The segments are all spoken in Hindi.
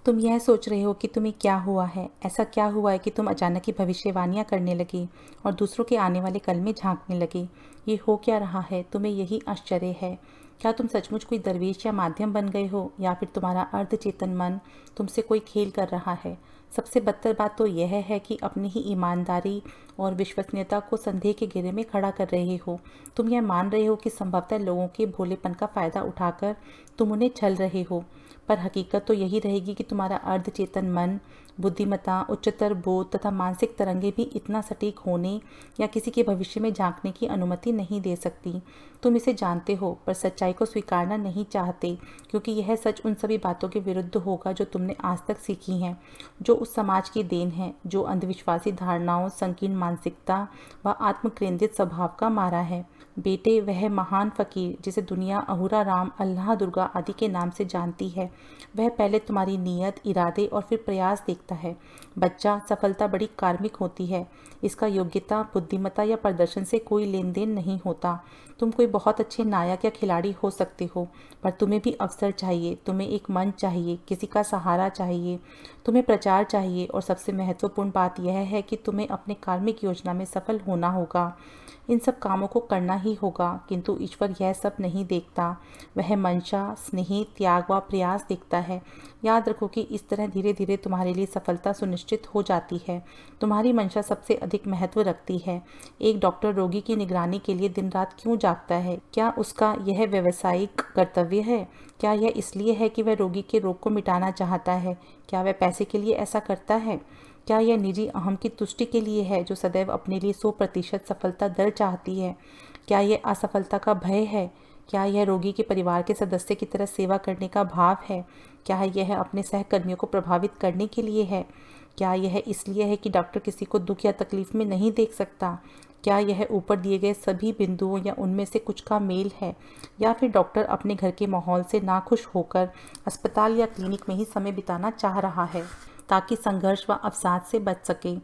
तुम यह सोच रहे हो कि तुम्हें क्या हुआ है, ऐसा क्या हुआ है कि तुम अचानक ही भविष्यवाणियां करने लगे और दूसरों के आने वाले कल में झांकने लगे। ये हो क्या रहा है, तुम्हें यही आश्चर्य है। क्या तुम सचमुच कोई दरवेश या माध्यम बन गए हो, या फिर तुम्हारा अर्धचेतन मन तुमसे कोई खेल कर रहा है। सबसे बदतर बात तो यह है कि अपनी ही ईमानदारी और विश्वसनीयता को संदेह के घेरे में खड़ा कर रहे हो। तुम यह मान रहे हो कि संभवतः लोगों के भोलेपन का फायदा उठाकर तुम उन्हें छल रहे हो, पर हकीकत तो यही रहेगी कि तुम्हारा अर्धचेतन मन, बुद्धिमत्ता, उच्चतर बोध तथा मानसिक तरंगे भी इतना सटीक होने या किसी के भविष्य में झांकने की अनुमति नहीं दे सकती। तुम इसे जानते हो, पर सच्चाई को स्वीकारना नहीं चाहते, क्योंकि यह सच उन सभी बातों के विरुद्ध होगा जो तुमने आज तक सीखी हैं, जो उस समाज की देन है जो अंधविश्वासी धारणाओं, संकीर्ण मानसिकता व आत्मकेंद्रित स्वभाव का मारा है। बेटे, वह महान फकीर जिसे दुनिया अहुरा राम, अल्लाह, दुर्गा आदि के नाम से जानती है, वह पहले तुम्हारी नीयत, इरादे और फिर प्रयास देखता है। बच्चा, सफलता बड़ी कार्मिक होती है। इसका योग्यता, बुद्धिमत्ता या प्रदर्शन से कोई लेन देन नहीं होता। तुम कोई बहुत अच्छे नायक या खिलाड़ी हो सकते हो, पर तुम्हें भी अवसर चाहिए, तुम्हें एक मंच चाहिए, किसी का सहारा चाहिए, तुम्हें प्रचार चाहिए, और सबसे महत्वपूर्ण बात यह है कि तुम्हें अपने कार्मिक योजना में सफल होना होगा। इन सब कामों को करना ही होगा, किंतु ईश्वर यह सब नहीं देखता। वह मंशा, स्नेह, त्याग व प्रयास देखता है। याद रखो कि इस तरह धीरे धीरे तुम्हारे लिए सफलता सुनिश्चित हो जाती है। तुम्हारी मंशा सबसे अधिक महत्व रखती है। एक डॉक्टर रोगी की निगरानी के लिए दिन रात क्यों जागता है? क्या उसका यह व्यावसायिक कर्तव्य है? क्या यह इसलिए है कि वह रोगी के रोग को मिटाना चाहता है? क्या वह पैसे के लिए ऐसा करता है? क्या यह निजी अहम की तुष्टि के लिए है, जो सदैव अपने लिए 100% सफलता दर चाहती है? क्या यह असफलता का भय है? क्या यह रोगी के परिवार के सदस्य की तरह सेवा करने का भाव है? क्या यह अपने सहकर्मियों को प्रभावित करने के लिए है? क्या यह इसलिए है कि डॉक्टर किसी को दुख या तकलीफ में नहीं देख सकता? क्या यह ऊपर दिए गए सभी बिंदुओं या उनमें से कुछ का मेल है? या फिर डॉक्टर अपने घर के माहौल से नाखुश होकर अस्पताल या क्लिनिक में ही समय बिताना चाह रहा है, ताकि संघर्ष व अवसाद से बच सके?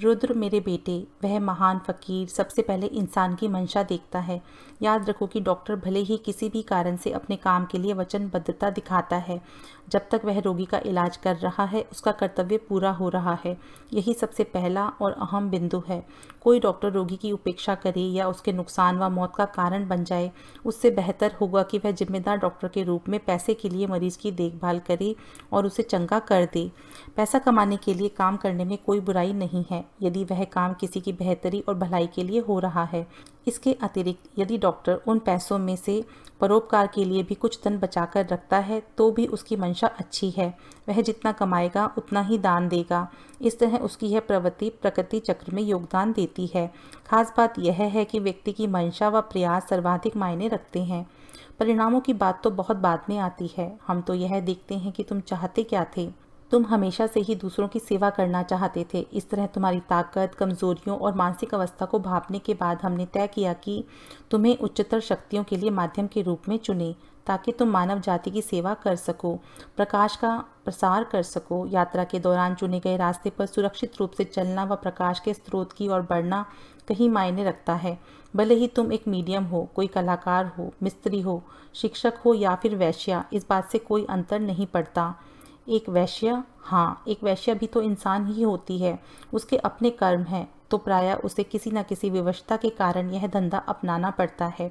रुद्र, मेरे बेटे, वह महान फकीर सबसे पहले इंसान की मंशा देखता है। याद रखो कि डॉक्टर भले ही किसी भी कारण से अपने काम के लिए वचनबद्धता दिखाता है, जब तक वह रोगी का इलाज कर रहा है उसका कर्तव्य पूरा हो रहा है। यही सबसे पहला और अहम बिंदु है। कोई डॉक्टर रोगी की उपेक्षा करे या उसके नुकसान व मौत का कारण बन जाए, उससे बेहतर होगा कि वह जिम्मेदार डॉक्टर के रूप में पैसे के लिए मरीज की देखभाल करे और उसे चंगा कर दे। पैसा कमाने के लिए काम करने में कोई बुराई नहीं है, यदि वह काम किसी की बेहतरी और भलाई के लिए हो रहा है। इसके अतिरिक्त यदि डॉक्टर उन पैसों में से परोपकार के लिए भी कुछ धन बचाकर रखता है, तो भी उसकी मंशा अच्छी है। वह जितना कमाएगा उतना ही दान देगा। इस तरह उसकी यह प्रवृत्ति प्रकृति चक्र में योगदान देती है। खास बात यह है कि व्यक्ति की मंशा व प्रयास सर्वाधिक मायने रखते हैं। परिणामों की बात तो बहुत बाद में आती है। हम तो यह देखते हैं कि तुम चाहते क्या थे। तुम हमेशा से ही दूसरों की सेवा करना चाहते थे। इस तरह तुम्हारी ताकत, कमजोरियों और मानसिक अवस्था को भांपने के बाद हमने तय किया कि तुम्हें उच्चतर शक्तियों के लिए माध्यम के रूप में चुने, ताकि तुम मानव जाति की सेवा कर सको, प्रकाश का प्रसार कर सको। यात्रा के दौरान चुने गए रास्ते पर सुरक्षित रूप से चलना व प्रकाश के स्रोत की ओर बढ़ना कहीं मायने रखता है। भले ही तुम एक मीडियम हो, कोई कलाकार हो, मिस्त्री हो, शिक्षक हो या फिर वैश्या, इस बात से कोई अंतर नहीं पड़ता। एक वैश्या, हाँ, एक वैश्या भी तो इंसान ही होती है। उसके अपने कर्म हैं, तो प्रायः उसे किसी न किसी विवशता के कारण यह धंधा अपनाना पड़ता है।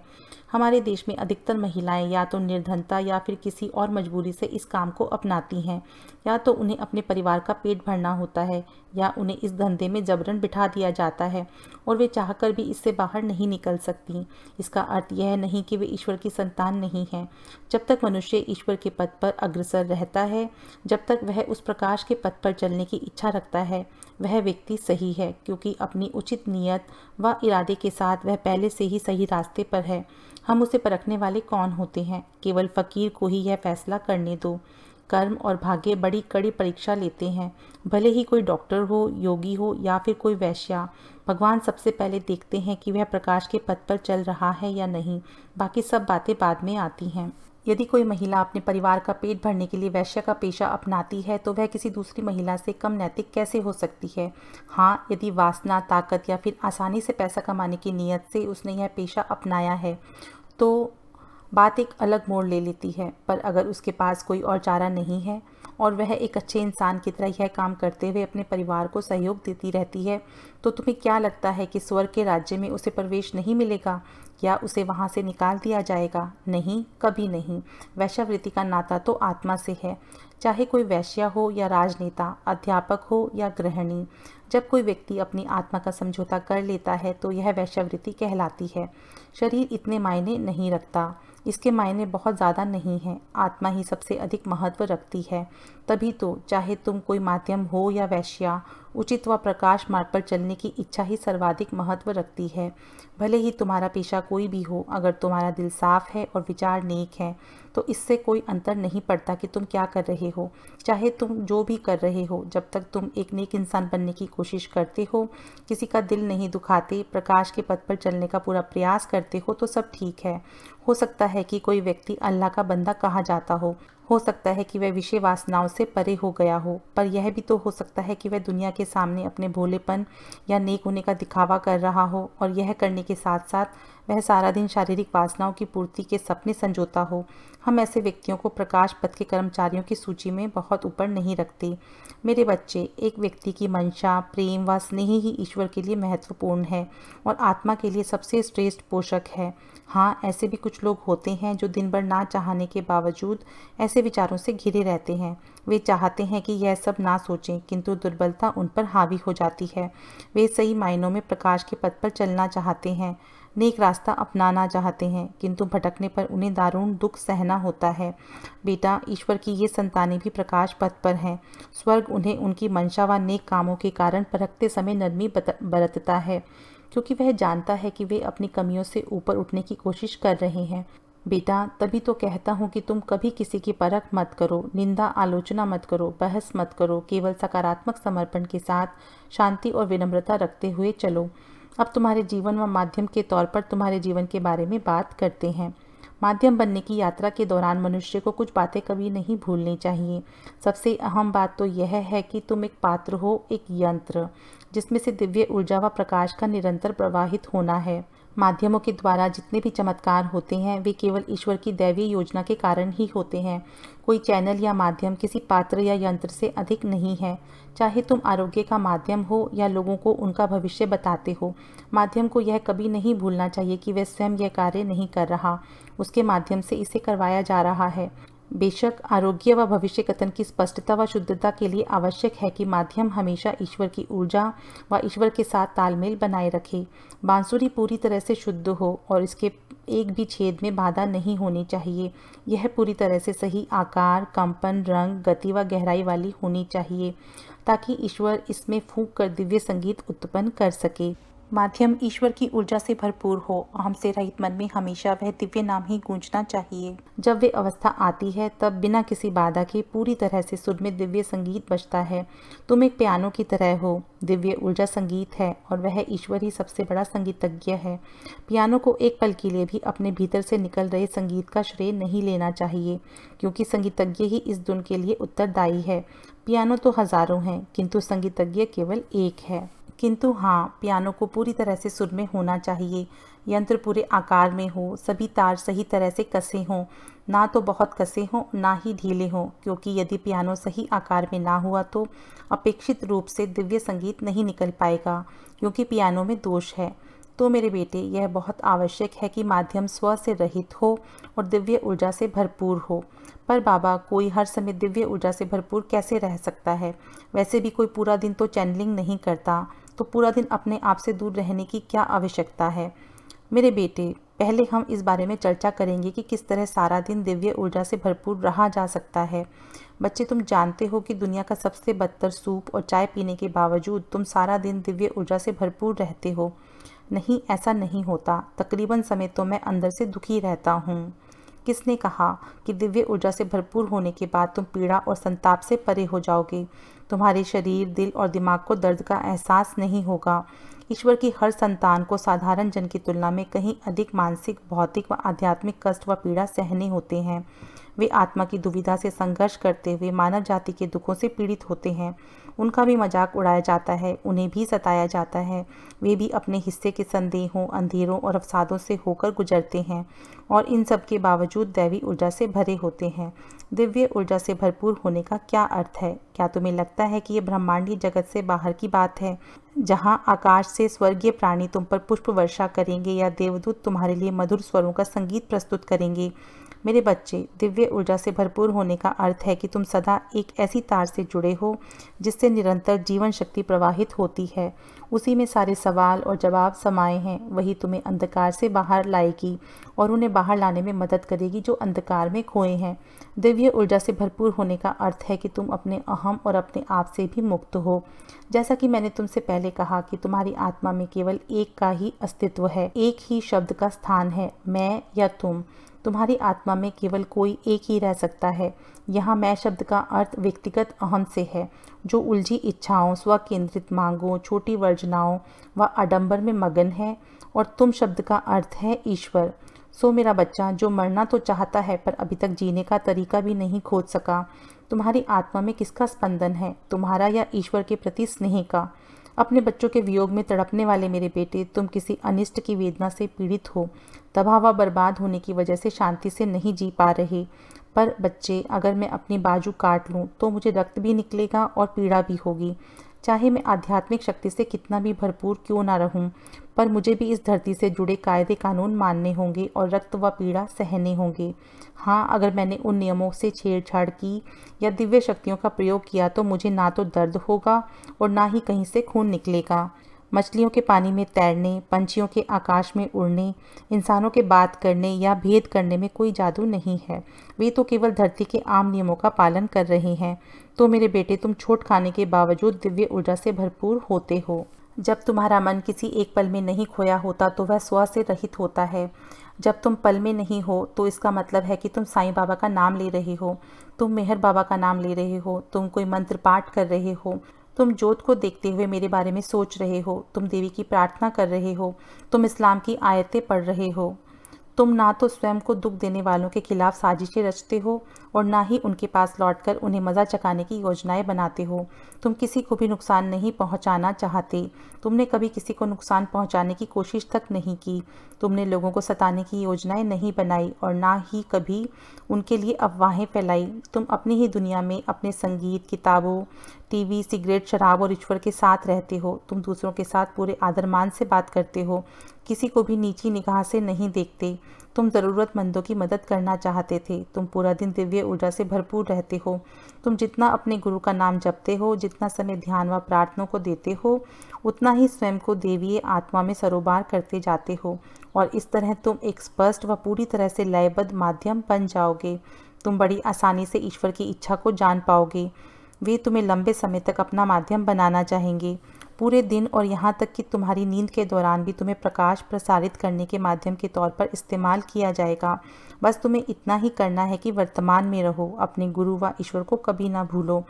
हमारे देश में अधिकतर महिलाएं या तो निर्धनता या फिर किसी और मजबूरी से इस काम को अपनाती हैं। या तो उन्हें अपने परिवार का पेट भरना होता है, या उन्हें इस धंधे में जबरन बिठा दिया जाता है और वे चाहकर भी इससे बाहर नहीं निकल सकती। इसका अर्थ यह नहीं कि वे ईश्वर की संतान नहीं हैं। जब तक मनुष्य ईश्वर के पथ पर अग्रसर रहता है, जब तक वह उस प्रकाश के पथ पर चलने की इच्छा रखता है, वह व्यक्ति सही है, क्योंकि अपनी उचित नियत व इरादे के साथ वह पहले से ही सही रास्ते पर है। हम उसे परखने वाले कौन होते हैं? केवल फकीर को ही यह फैसला करने दो। कर्म और भाग्य बड़ी कड़ी परीक्षा लेते हैं। भले ही कोई डॉक्टर हो, योगी हो या फिर कोई वैश्या, भगवान सबसे पहले देखते हैं कि वह प्रकाश के पथ पर चल रहा है या नहीं। बाकी सब बातें बाद में आती हैं। यदि कोई महिला अपने परिवार का पेट भरने के लिए वैश्य का पेशा अपनाती है, तो वह किसी दूसरी महिला से कम नैतिक कैसे हो सकती है? हाँ, यदि वासना, ताकत या फिर आसानी से पैसा कमाने की नीयत से उसने यह पेशा अपनाया है, तो बात एक अलग मोड़ ले लेती है। पर अगर उसके पास कोई और चारा नहीं है और वह एक अच्छे इंसान की तरह यह काम करते हुए अपने परिवार को सहयोग देती रहती है, तो तुम्हें क्या लगता है कि स्वर्ग के राज्य में उसे प्रवेश नहीं मिलेगा या उसे वहाँ से निकाल दिया जाएगा? नहीं, कभी नहीं। वैश्यावृत्ति का नाता तो आत्मा से है, चाहे कोई वैश्या हो या राजनेता, अध्यापक हो या गृहिणी। जब कोई व्यक्ति अपनी आत्मा का समझौता कर लेता है तो यह वैश्यावृत्ति कहलाती है। शरीर इतने मायने नहीं रखता, इसके मायने बहुत ज़्यादा नहीं हैं, आत्मा ही सबसे अधिक महत्व रखती है। तभी तो चाहे तुम कोई माध्यम हो या वैश्या, उचित व प्रकाश मार्ग पर चलने की इच्छा ही सर्वाधिक महत्व रखती है। भले ही तुम्हारा पेशा कोई भी हो, अगर तुम्हारा दिल साफ है और विचार नेक है तो इससे कोई अंतर नहीं पड़ता कि तुम क्या कर रहे हो। चाहे तुम जो भी कर रहे हो, जब तक तुम एक नेक इंसान बनने की कोशिश करते हो, किसी का दिल नहीं दुखाते, प्रकाश के पथ पर चलने का पूरा प्रयास करते हो, तो सब ठीक है। हो सकता है कि कोई व्यक्ति अल्लाह का बंदा कहा जाता हो सकता है कि वह विषय वासनाओं से परे हो गया हो, पर यह भी तो हो सकता है कि वह दुनिया के सामने अपने भोलेपन या नेक होने का दिखावा कर रहा हो, और यह करने के साथ साथ वह सारा दिन शारीरिक वासनाओं की पूर्ति के सपने संजोता हो। हम ऐसे व्यक्तियों को प्रकाश पथ के कर्मचारियों की सूची में बहुत ऊपर नहीं रखते। मेरे बच्चे, एक व्यक्ति की मंशा, प्रेम व स्नेह ही ईश्वर के लिए महत्वपूर्ण है और आत्मा के लिए सबसे श्रेष्ठ पोषक है। हाँ, ऐसे भी कुछ लोग होते हैं जो दिन भर ना चाहने के बावजूद ऐसे विचारों से घिरे रहते हैं। वे चाहते हैं कि यह सब ना सोचें, किंतु दुर्बलता उन पर हावी हो जाती है। वे सही मायनों में प्रकाश के पथ पर चलना चाहते हैं, नेक रास्ता अपनाना चाहते हैं, किंतु भटकने पर उन्हें दारुण दुख सहना होता है। बेटा, ईश्वर की ये संतानें भी प्रकाश पथ पर हैं। स्वर्ग उन्हें उनकी मंशा व नेक कामों के कारण परखते समय नरमी बरतता है, क्योंकि वह जानता है कि वे अपनी कमियों से ऊपर उठने की कोशिश कर रहे हैं। बेटा, तभी तो कहता हूँ कि तुम कभी किसी की परख मत करो, निंदा आलोचना मत करो, बहस मत करो, केवल सकारात्मक समर्पण के साथ शांति और विनम्रता रखते हुए चलो। अब तुम्हारे जीवन व माध्यम के तौर पर तुम्हारे जीवन के बारे में बात करते हैं। माध्यम बनने की यात्रा के दौरान मनुष्य को कुछ बातें कभी नहीं भूलनी चाहिए। सबसे अहम बात तो यह है कि तुम एक पात्र हो, एक यंत्र, जिसमें से दिव्य ऊर्जा व प्रकाश का निरंतर प्रवाहित होना है। माध्यमों के द्वारा जितने भी चमत्कार होते हैं वे केवल ईश्वर की दैवीय योजना के कारण ही होते हैं। कोई चैनल या माध्यम किसी पात्र या यंत्र से अधिक नहीं है। चाहे तुम आरोग्य का माध्यम हो या लोगों को उनका भविष्य बताते हो, माध्यम को यह कभी नहीं भूलना चाहिए कि वह स्वयं यह कार्य नहीं कर रहा, उसके माध्यम से इसे करवाया जा रहा है। बेशक आरोग्य व भविष्य कथन की स्पष्टता व शुद्धता के लिए आवश्यक है कि माध्यम हमेशा ईश्वर की ऊर्जा व ईश्वर के साथ तालमेल बनाए रखे। बांसुरी पूरी तरह से शुद्ध हो और इसके एक भी छेद में बाधा नहीं होनी चाहिए। यह पूरी तरह से सही आकार, कंपन, रंग, गति व गहराई वाली होनी चाहिए, ताकि ईश्वर इसमें फूंक कर दिव्य संगीत उत्पन्न कर सके। माध्यम ईश्वर की ऊर्जा से भरपूर हो, अहम से रहित मन में हमेशा वह दिव्य नाम ही गूंजना चाहिए। जब वे अवस्था आती है तब बिना किसी बाधा के पूरी तरह से सुर में दिव्य संगीत बजता है। तुम एक पियानो की तरह हो, दिव्य ऊर्जा संगीत है और वह ईश्वर ही सबसे बड़ा संगीतज्ञ है। पियानो को एक पल के लिए भी अपने भीतर से निकल रहे संगीत का श्रेय नहीं लेना चाहिए, क्योंकि संगीतज्ञ ही इस धुन के लिए उत्तरदायी है। पियानो तो हजारों हैं, किंतु संगीतज्ञ केवल एक है। किंतु हाँ, पियानो को पूरी तरह से सुर में होना चाहिए। यंत्र पूरे आकार में हो, सभी तार सही तरह से कसे हों, ना तो बहुत कसे हों ना ही ढीले हों, क्योंकि यदि पियानो सही आकार में ना हुआ तो अपेक्षित रूप से दिव्य संगीत नहीं निकल पाएगा, क्योंकि पियानो में दोष है। तो मेरे बेटे, यह बहुत आवश्यक है कि माध्यम स्व से रहित हो और दिव्य ऊर्जा से भरपूर हो। पर बाबा, कोई हर समय दिव्य ऊर्जा से भरपूर कैसे रह सकता है? वैसे भी कोई पूरा दिन तो चैनलिंग नहीं करता, तो पूरा दिन अपने आप से दूर रहने की क्या आवश्यकता है? मेरे बेटे, पहले हम इस बारे में चर्चा करेंगे कि किस तरह सारा दिन दिव्य ऊर्जा से भरपूर रहा जा सकता है। बच्चे, तुम जानते हो कि दुनिया का सबसे बदतर सूप और चाय पीने के बावजूद तुम सारा दिन दिव्य ऊर्जा से भरपूर रहते हो। नहीं, ऐसा नहीं होता। तकरीबन समय तो मैं अंदर से दुखी रहता हूँ। किसने कहा कि दिव्य ऊर्जा से भरपूर होने के बाद तुम पीड़ा और संताप से परे हो जाओगे? तुम्हारे शरीर, दिल और दिमाग को दर्द का एहसास नहीं होगा। ईश्वर की हर संतान को साधारण जन की तुलना में कहीं अधिक मानसिक, भौतिक व आध्यात्मिक कष्ट व पीड़ा सहने होते हैं। वे आत्मा की दुविधा से संघर्ष करते हुए मानव जाति के दुखों से पीड़ित होते हैं। उनका भी मजाक उड़ाया जाता है, उन्हें भी सताया जाता है। वे भी अपने हिस्से के संदेहों, अंधेरों और अवसादों से होकर गुजरते हैं और इन सब के बावजूद दैवी ऊर्जा से भरे होते हैं। दिव्य ऊर्जा से भरपूर होने का क्या अर्थ है? क्या तुम्हें लगता है कि ये ब्रह्मांडीय जगत से बाहर की बात है, जहाँ आकाश से स्वर्गीय प्राणी तुम पर पुष्प वर्षा करेंगे या देवदूत तुम्हारे लिए मधुर स्वरों का संगीत प्रस्तुत करेंगे? मेरे बच्चे, दिव्य ऊर्जा से भरपूर होने का अर्थ है कि तुम सदा एक ऐसी तार से जुड़े हो जिससे निरंतर जीवन शक्ति प्रवाहित होती है। उसी में सारे सवाल और जवाब समाये हैं। वही तुम्हें अंधकार से बाहर लाएगी और उन्हें बाहर लाने में मदद करेगी जो अंधकार में खोए हैं। दिव्य ऊर्जा से भरपूर होने का अर्थ है कि तुम अपने अहम और अपने आप से भी मुक्त हो। जैसा कि मैंने तुमसे पहले कहा कि तुम्हारी आत्मा में केवल एक का ही अस्तित्व है, एक ही शब्द का स्थान है, मैं या तुम। तुम्हारी आत्मा में केवल कोई एक ही रह सकता है। यहाँ मैं शब्द का अर्थ व्यक्तिगत अहम से है, जो उलझी इच्छाओं, स्वकेंद्रित मांगों, छोटी वर्जनाओं व आडंबर में मगन है, और तुम शब्द का अर्थ है ईश्वर। सो मेरा बच्चा, जो मरना तो चाहता है पर अभी तक जीने का तरीका भी नहीं खोज सका, तुम्हारी आत्मा में किसका स्पंदन है, तुम्हारा या ईश्वर के प्रति स्नेह का? अपने बच्चों के वियोग में तड़पने वाले मेरे बेटे, तुम किसी अनिष्ट की वेदना से पीड़ित हो, तबाह व बर्बाद होने की वजह से शांति से नहीं जी पा रहे। पर बच्चे, अगर मैं अपनी बाजू काट लूँ तो मुझे रक्त भी निकलेगा और पीड़ा भी होगी। चाहे मैं आध्यात्मिक शक्ति से कितना भी भरपूर क्यों ना रहूं, पर मुझे भी इस धरती से जुड़े कायदे कानून मानने होंगे और रक्त व पीड़ा सहने होंगे। हाँ, अगर मैंने उन नियमों से छेड़छाड़ की या दिव्य शक्तियों का प्रयोग किया तो मुझे ना तो दर्द होगा और ना ही कहीं से खून निकलेगा। मछलियों के पानी में तैरने, पंछियों के आकाश में उड़ने, इंसानों के बात करने या भेद करने में कोई जादू नहीं है। वे तो केवल धरती के आम नियमों का पालन कर रहे हैं। तो मेरे बेटे, तुम चोट खाने के बावजूद दिव्य ऊर्जा से भरपूर होते हो। जब तुम्हारा मन किसी एक पल में नहीं खोया होता तो वह स्व से रहित होता है। जब तुम पल में नहीं हो तो इसका मतलब है कि तुम साईं बाबा का नाम ले रहे हो, तुम मेहर बाबा का नाम ले रहे हो, तुम कोई मंत्र पाठ कर रहे हो, तुम जोत को देखते हुए मेरे बारे में सोच रहे हो, तुम देवी की प्रार्थना कर रहे हो, तुम इस्लाम की आयतें पढ़ रहे हो। तुम ना तो स्वयं को दुख देने वालों के खिलाफ साजिशें रचते हो और ना ही उनके पास लौटकर उन्हें मज़ा चखाने की योजनाएं बनाते हो। तुम किसी को भी नुकसान नहीं पहुंचाना चाहते। तुमने कभी किसी को नुकसान पहुंचाने की कोशिश तक नहीं की। तुमने लोगों को सताने की योजनाएं नहीं बनाई और ना ही कभी उनके लिए अफवाहें फैलाई। तुम अपनी ही दुनिया में अपने संगीत, किताबों, टीवी, सिगरेट, शराब और ईश्वर के साथ रहते हो। तुम दूसरों के साथ पूरे आदर मान से बात करते हो, किसी को भी नीची निगाह से नहीं देखते। तुम ज़रूरतमंदों की मदद करना चाहते थे। तुम पूरा दिन दिव्य ऊर्जा से भरपूर रहते हो। तुम जितना अपने गुरु का नाम जपते हो, जितना समय ध्यान व प्रार्थना को देते हो, उतना ही स्वयं को देवीय आत्मा में सरोबार करते जाते हो और इस तरह तुम एक स्पष्ट व पूरी तरह से लयबद्ध माध्यम बन जाओगे। तुम बड़ी आसानी से ईश्वर की इच्छा को जान पाओगे। वे तुम्हें लंबे समय तक अपना माध्यम बनाना चाहेंगे। पूरे दिन और यहाँ तक कि तुम्हारी नींद के दौरान भी तुम्हें प्रकाश प्रसारित करने के माध्यम के तौर पर इस्तेमाल किया जाएगा। बस तुम्हें इतना ही करना है कि वर्तमान में रहो, अपने गुरु व ईश्वर को कभी ना भूलो।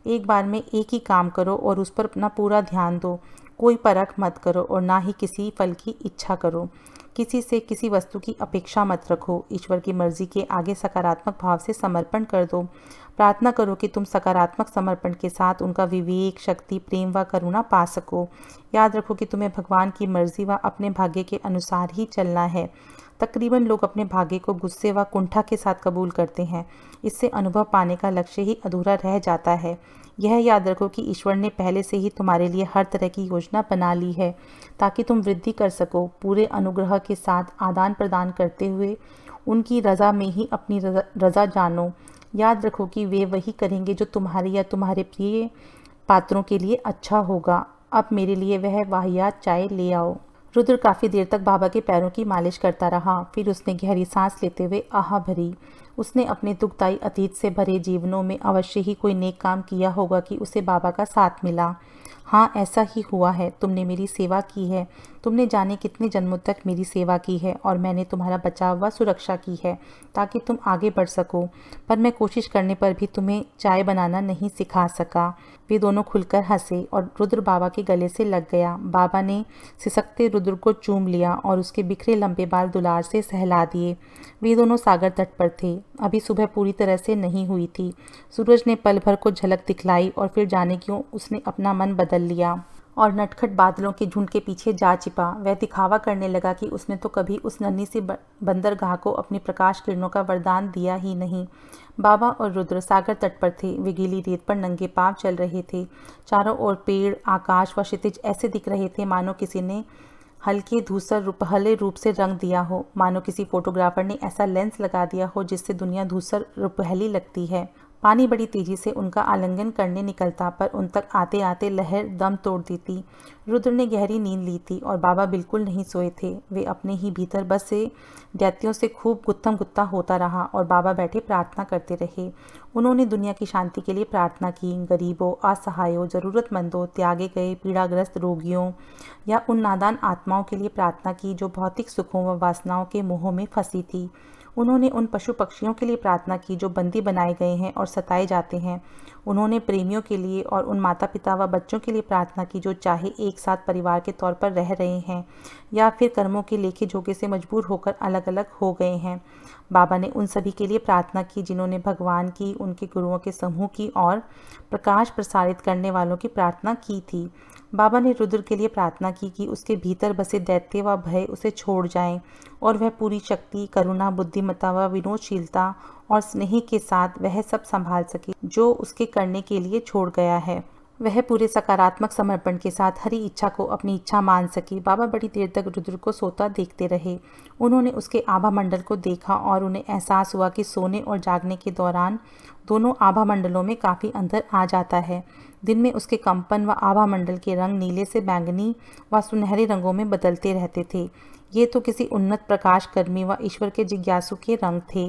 एक बार में एक ही काम करो और उस पर अपना पूरा ध्यान दो। कोई परख मत करो और ना ही किसी फल की इच्छा करो। किसी से किसी वस्तु की अपेक्षा मत रखो। ईश्वर की मर्जी के आगे सकारात्मक भाव से समर्पण कर दो। प्रार्थना करो कि तुम सकारात्मक समर्पण के साथ उनका विवेक, शक्ति, प्रेम व करुणा पा सको। याद रखो कि तुम्हें भगवान की मर्जी व अपने भाग्य के अनुसार ही चलना है। तकरीबन लोग अपने भाग्य को गुस्से व कुंठा के साथ कबूल करते हैं। इससे अनुभव पाने का लक्ष्य ही अधूरा रह जाता है। यह याद रखो कि ईश्वर ने पहले से ही तुम्हारे लिए हर तरह की योजना बना ली है ताकि तुम वृद्धि कर सको। पूरे अनुग्रह के साथ आदान प्रदान करते हुए उनकी रज़ा में ही अपनी रज़ा जानो। याद रखो कि वे वही करेंगे जो तुम्हारे या तुम्हारे प्रिय पात्रों के लिए अच्छा होगा। अब मेरे लिए वह वाहियात चाय ले आओ। रुद्र काफ़ी देर तक बाबा के पैरों की मालिश करता रहा। फिर उसने गहरी सांस लेते हुए आह भरी। उसने अपने दुखदायी अतीत से भरे जीवनों में अवश्य ही कोई नेक काम किया होगा कि उसे बाबा का साथ मिला। हाँ, ऐसा ही हुआ है। तुमने मेरी सेवा की है, तुमने जाने कितने जन्मों तक मेरी सेवा की है और मैंने तुम्हारा बचाव व सुरक्षा की है ताकि तुम आगे बढ़ सको। पर मैं कोशिश करने पर भी तुम्हें चाय बनाना नहीं सिखा सका। वे दोनों खुलकर हंसे और रुद्र बाबा के गले से लग गया। बाबा ने सिसकते रुद्र को चूम लिया और उसके बिखरे लंबे बाल दुलार से सहला दिए। वे दोनों सागर तट पर थे। अभी सुबह पूरी तरह से नहीं हुई थी। सूरज ने पल भर को झलक दिखलाई और फिर जाने क्यों उसने अपना मन बदल लिया और नटखट बादलों के झुंड के पीछे जा छिपा। वह दिखावा करने लगा कि उसने तो कभी उस नन्ही सी बंदरगाह को अपनी प्रकाश किरणों का वरदान दिया ही नहीं। बाबा और रुद्र सागर तट पर थे। वे गीली रेत पर नंगे पांव चल रहे थे। चारों ओर पेड़, आकाश व क्षितिज ऐसे दिख रहे थे मानो किसी ने हल्के धूसर रुपहले रूप से रंग दिया हो, मानो किसी फोटोग्राफर ने ऐसा लेंस लगा दिया हो जिससे दुनिया धूसर रुपहली लगती है। पानी बड़ी तेजी से उनका आलिंगन करने निकलता, पर उन तक आते आते लहर दम तोड़ देती। रुद्र ने गहरी नींद ली थी और बाबा बिल्कुल नहीं सोए थे। वे अपने ही भीतर बस से दैत्यों से खूब गुत्थम गुत्ता होता रहा और बाबा बैठे प्रार्थना करते रहे। उन्होंने दुनिया की शांति के लिए प्रार्थना की, गरीबों, असहायों, ज़रूरतमंदों, त्यागे गए, पीड़ाग्रस्त रोगियों या उन नादान आत्माओं के लिए प्रार्थना की जो भौतिक सुखों व वासनाओं के मोह में फंसी थी। उन्होंने उन पशु पक्षियों के लिए प्रार्थना की जो बंदी बनाए गए हैं और सताए जाते हैं। उन्होंने प्रेमियों के लिए और उन माता पिता व बच्चों के लिए प्रार्थना की जो चाहे एक साथ परिवार के तौर पर रह रहे हैं या फिर कर्मों के लेखे जोखे से मजबूर होकर अलग अलग हो गए हैं। बाबा ने उन सभी के लिए प्रार्थना की जिन्होंने भगवान की, उनके गुरुओं के समूह की और प्रकाश प्रसारित करने वालों की प्रार्थना की थी। बाबा ने रुद्र के लिए प्रार्थना की कि उसके भीतर बसे दैत्य व भय उसे छोड़ जाएं और वह पूरी शक्ति, करुणा, बुद्धिमत्ता व विनोदशीलता और स्नेह के साथ वह सब संभाल सके जो उसके करने के लिए छोड़ गया है। वह पूरे सकारात्मक समर्पण के साथ हरी इच्छा को अपनी इच्छा मान सके। बाबा बड़ी देर तक रुद्र को सोता देखते रहे। उन्होंने उसके आभा मंडल को देखा और उन्हें एहसास हुआ कि सोने और जागने के दौरान दोनों आभा मंडलों में काफ़ी अंतर आ जाता है। दिन में उसके कंपन व आभा मंडल के रंग नीले से बैंगनी व सुनहरे रंगों में बदलते रहते थे। ये तो किसी उन्नत प्रकाश कर्मी व ईश्वर के जिज्ञासु के रंग थे।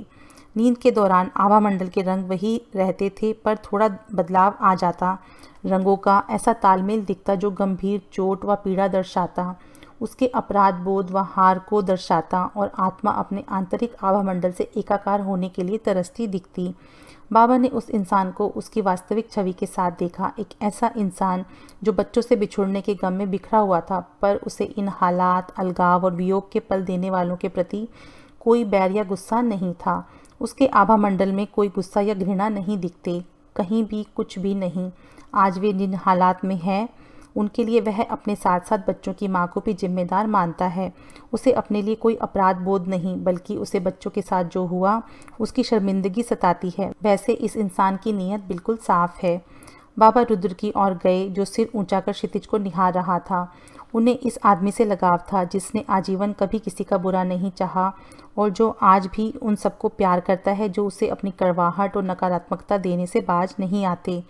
नींद के दौरान आभा मंडल के रंग वही रहते थे, पर थोड़ा बदलाव आ जाता। रंगों का ऐसा तालमेल दिखता जो गंभीर चोट व पीड़ा दर्शाता, उसके अपराध बोध व हार को दर्शाता और आत्मा अपने आंतरिक आभा मंडल से एकाकार होने के लिए तरसती दिखती। बाबा ने उस इंसान को उसकी वास्तविक छवि के साथ देखा, एक ऐसा इंसान जो बच्चों से बिछुड़ने के गम में बिखरा हुआ था, पर उसे इन हालात, अलगाव और वियोग के पल देने वालों के प्रति कोई बैर या गुस्सा नहीं था। उसके आभा मंडल में कोई गुस्सा या घृणा नहीं दिखते, कहीं भी कुछ भी नहीं। आज वे जिन हालात में है उनके लिए वह अपने साथ साथ बच्चों की माँ को भी जिम्मेदार मानता है। उसे अपने लिए कोई अपराध बोध नहीं, बल्कि उसे बच्चों के साथ जो हुआ उसकी शर्मिंदगी सताती है। वैसे इस इंसान की नीयत बिल्कुल साफ है। बाबा रुद्र की ओर गए जो सिर ऊंचा कर क्षितिज को निहार रहा था। उन्हें इस आदमी से लगाव था जिसने आजीवन कभी किसी का बुरा नहीं चाहा और जो आज भी उन सबको प्यार करता है जो उसे अपनी कड़वाहट और नकारात्मकता देने से बाज नहीं आते।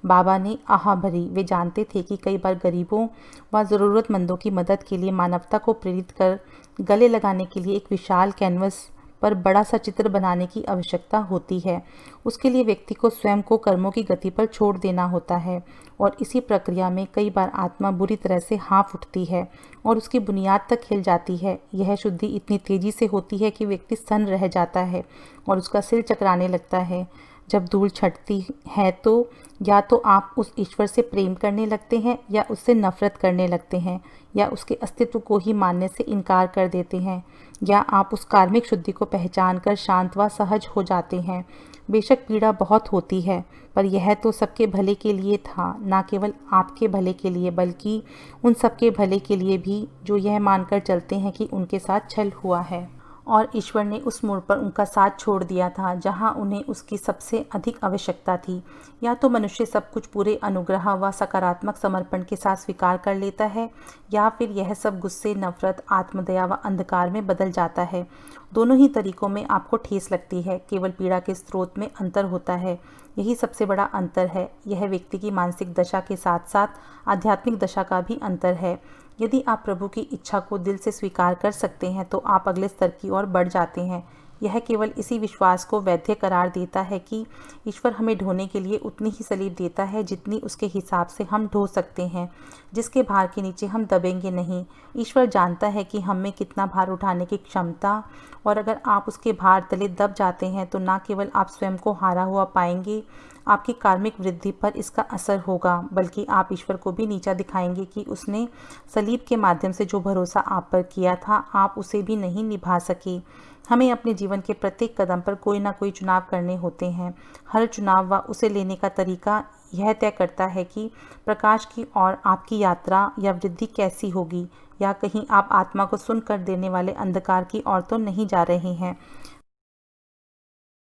बाबा ने आह भरी। वे जानते थे कि कई बार गरीबों व ज़रूरतमंदों की मदद के लिए मानवता को प्रेरित कर गले लगाने के लिए एक विशाल कैनवस पर बड़ा सा चित्र बनाने की आवश्यकता होती है। उसके लिए व्यक्ति को स्वयं को कर्मों की गति पर छोड़ देना होता है और इसी प्रक्रिया में कई बार आत्मा बुरी तरह से हाँफ उठती है और उसकी बुनियाद तक हिल जाती है। यह शुद्धि इतनी तेजी से होती है कि व्यक्ति सन्न रह जाता है और उसका सिर चकराने लगता है। जब धूल छटती है तो या तो आप उस ईश्वर से प्रेम करने लगते हैं या उससे नफरत करने लगते हैं या उसके अस्तित्व को ही मानने से इनकार कर देते हैं या आप उस कार्मिक शुद्धि को पहचान कर शांत व सहज हो जाते हैं। बेशक पीड़ा बहुत होती है, पर यह तो सबके भले के लिए था, ना केवल आपके भले के लिए बल्कि उन सबके भले के लिए भी जो यह मानकर चलते हैं कि उनके साथ छल हुआ है और ईश्वर ने उस मोड़ पर उनका साथ छोड़ दिया था जहां उन्हें उसकी सबसे अधिक आवश्यकता थी। या तो मनुष्य सब कुछ पूरे अनुग्रह व सकारात्मक समर्पण के साथ स्वीकार कर लेता है या फिर यह सब गुस्से, नफरत, आत्मदया व अंधकार में बदल जाता है। दोनों ही तरीकों में आपको ठेस लगती है, केवल पीड़ा के स्रोत में अंतर होता है। यही सबसे बड़ा अंतर है। यह व्यक्ति की मानसिक दशा के साथ साथ आध्यात्मिक दशा का भी अंतर है। यदि आप प्रभु की इच्छा को दिल से स्वीकार कर सकते हैं तो आप अगले स्तर की ओर बढ़ जाते हैं। यह केवल इसी विश्वास को वैध करार देता है कि ईश्वर हमें ढोने के लिए उतनी ही सलीब देता है जितनी उसके हिसाब से हम ढो सकते हैं, जिसके भार के नीचे हम दबेंगे नहीं। ईश्वर जानता है कि हम में कितना भार उठाने की क्षमता, और अगर आप उसके भार तले दब जाते हैं तो न केवल आप स्वयं को हारा हुआ पाएंगे, आपकी कार्मिक वृद्धि पर इसका असर होगा, बल्कि आप ईश्वर को भी नीचा दिखाएंगे कि उसने सलीब के माध्यम से जो भरोसा आप पर किया था, आप उसे भी नहीं निभा सके। हमें अपने जीवन के प्रत्येक कदम पर कोई ना कोई चुनाव करने होते हैं। हर चुनाव व उसे लेने का तरीका यह तय करता है कि प्रकाश की ओर आपकी यात्रा या वृद्धि कैसी होगी, या कहीं आप आत्मा को सुन कर देने वाले अंधकार की ओर तो नहीं जा रहे हैं।